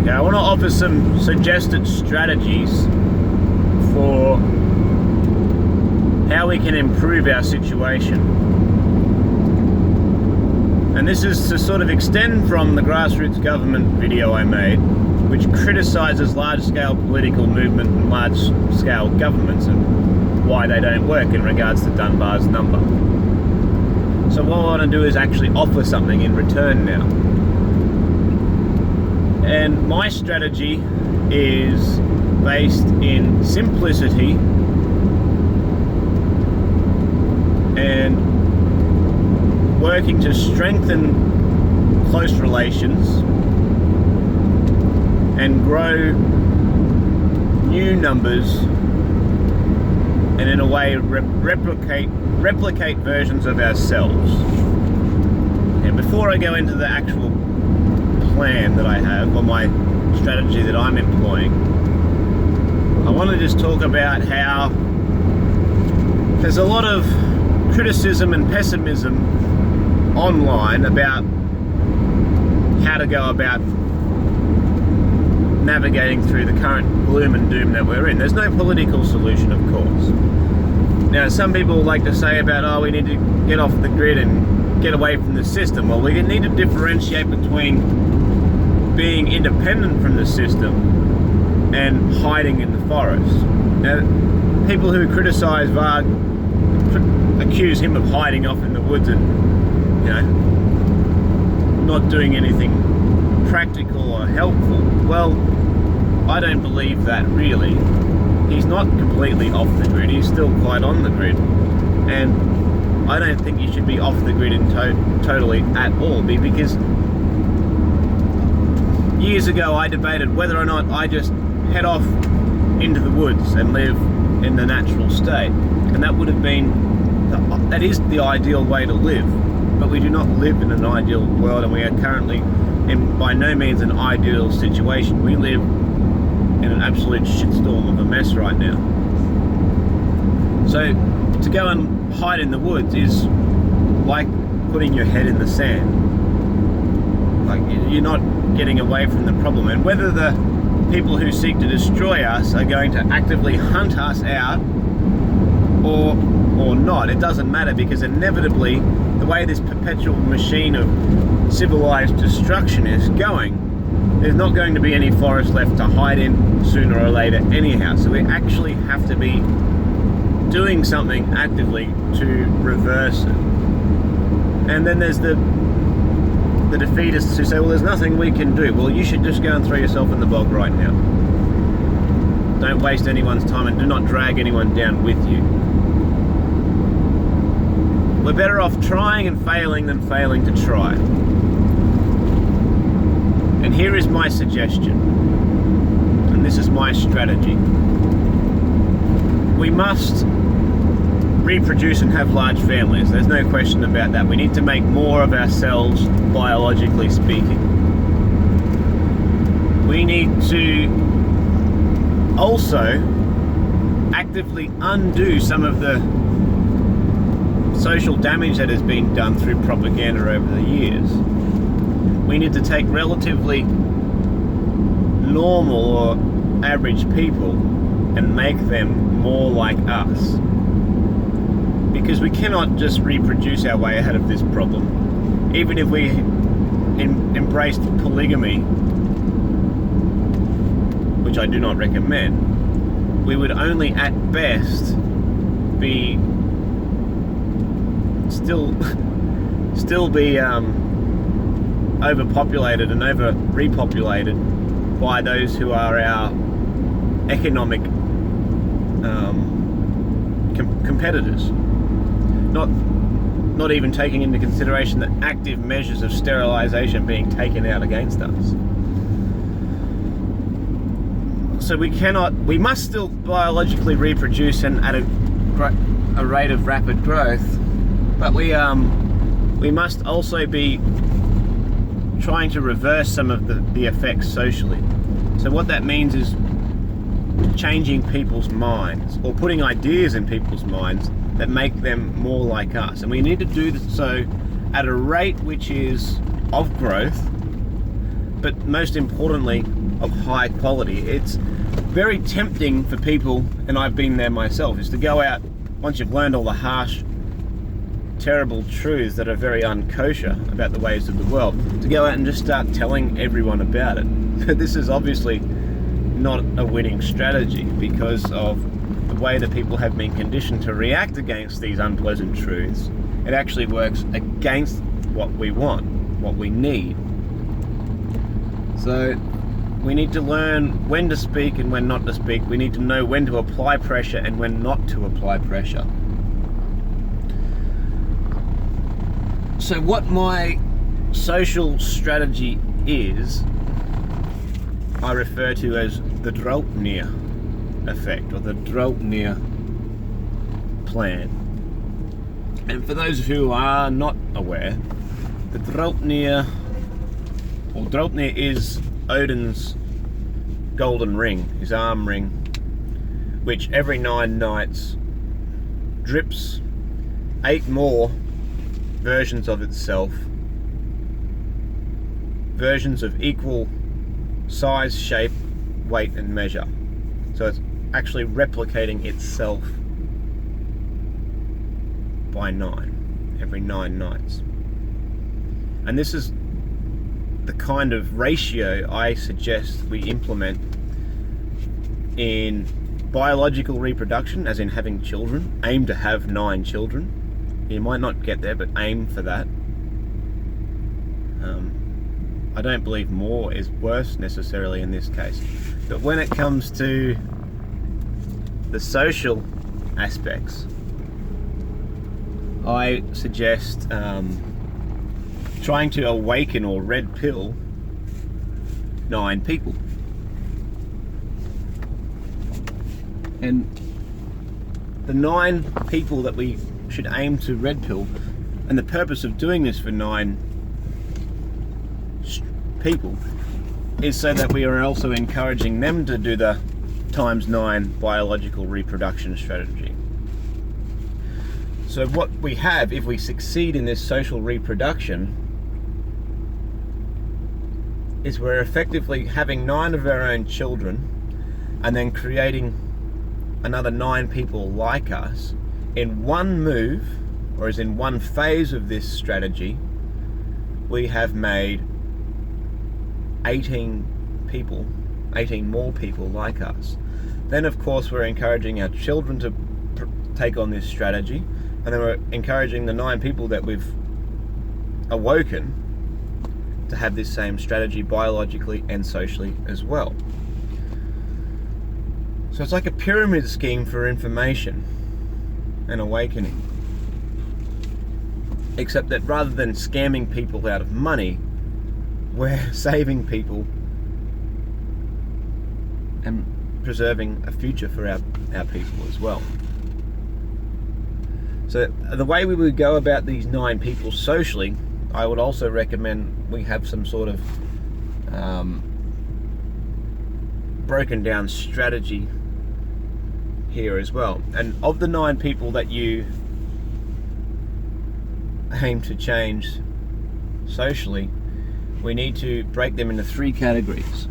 Okay, I want to offer some suggested strategies for how we can improve our situation. And this is to sort of extend from the grassroots government video I made, which criticises large-scale political movement and large-scale governments and why they don't work in regards to Dunbar's number. So what I want to do is actually offer something in return now. And my strategy is based in simplicity and working to strengthen close relations and grow new numbers, and in a way replicate versions of ourselves. And before I go into the actual plan that I have, or my strategy that I'm employing, I want to just talk about how there's a lot of criticism and pessimism online about how to go about navigating through the current gloom and doom that we're in. There's no political solution, of course. Now, some people like to say about, oh, we need to get off the grid and get away from the system. Well, we need to differentiate between being independent from the system and hiding in the forest. Now, people who criticise Varg accuse him of hiding off in the woods and, you know, not doing anything practical or helpful. Well, I don't believe that, really. He's not completely off the grid, he's still quite on the grid. And I don't think you should be off the grid totally at all, because years ago I debated whether or not I just head off into the woods and live in the natural state. And that would have been, that is the ideal way to live. But we do not live in an ideal world, and we are currently in by no means an ideal situation. We live in an absolute shitstorm of a mess right now. So to go and hide in the woods is like putting your head in the sand. Like, you're not getting away from the problem. And whether the people who seek to destroy us are going to actively hunt us out or not, it doesn't matter, because inevitably the way this perpetual machine of civilized destruction is going, there's not going to be any forest left to hide in sooner or later anyhow. So we actually have to be doing something actively to reverse it. And then there's the defeatists who say, well, there's nothing we can do. Well, you should just go and throw yourself in the bog right now. Don't waste anyone's time, and do not drag anyone down with you. We're better off trying and failing than failing to try. And here is my suggestion, and this is my strategy. We must reproduce and have large families. There's no question about that. We need to make more of ourselves, biologically speaking. We need to also actively undo some of the social damage that has been done through propaganda over the years. We need to take relatively normal or average people and make them more like us. Because we cannot just reproduce our way out of this problem. Even if we embraced polygamy, which I do not recommend, we would only at best be still be overpopulated and repopulated by those who are our economic competitors. Not even taking into consideration the active measures of sterilization being taken out against us. So we must still biologically reproduce and at a rate of rapid growth, but we must also be trying to reverse some of the effects socially. So what that means is changing people's minds, or putting ideas in people's minds that make them more like us. And we need to do so at a rate which is of growth, but most importantly, of high quality. It's very tempting for people, and I've been there myself, is to go out, once you've learned all the harsh, terrible truths that are very unkosher about the ways of the world, to go out and just start telling everyone about it. This is obviously not a winning strategy because of the way that people have been conditioned to react against these unpleasant truths. It actually works against what we want, what we need. So we need to learn when to speak and when not to speak. We need to know when to apply pressure and when not to apply pressure. So what my social strategy is, I refer to as the Draupnir effect, or the Draupnir plan. And for those who are not aware, the Draupnir is Odin's golden ring, his arm ring, which every 9 nights drips 8 more versions of itself, versions of equal size, shape, weight and measure. So it's actually replicating itself by 9, every 9 nights. And this is the kind of ratio I suggest we implement in biological reproduction, as in having children. Aim to have 9 children. You might not get there, but aim for that. I don't believe more is worse necessarily in this case. But when it comes to the social aspects, I suggest trying to awaken or red pill 9 people. And the 9 people that we should aim to red pill, and the purpose of doing this for 9 people is so that we are also encouraging them to do the ×9 biological reproduction strategy. So what we have, if we succeed in this social reproduction, is we're effectively having 9 of our own children and then creating another 9 people like us. In one move, or as in one phase of this strategy, we have made 18 more people like us. Then of course we're encouraging our children to take on this strategy, and then we're encouraging the 9 people that we've awoken to have this same strategy biologically and socially as well. So it's like a pyramid scheme for information and awakening, except that rather than scamming people out of money, we're saving people and preserving a future for our people as well. So the way we would go about these 9 people socially, I would also recommend we have some sort of broken down strategy here as well. And of the 9 people that you aim to change socially, we need to break them into 3 categories.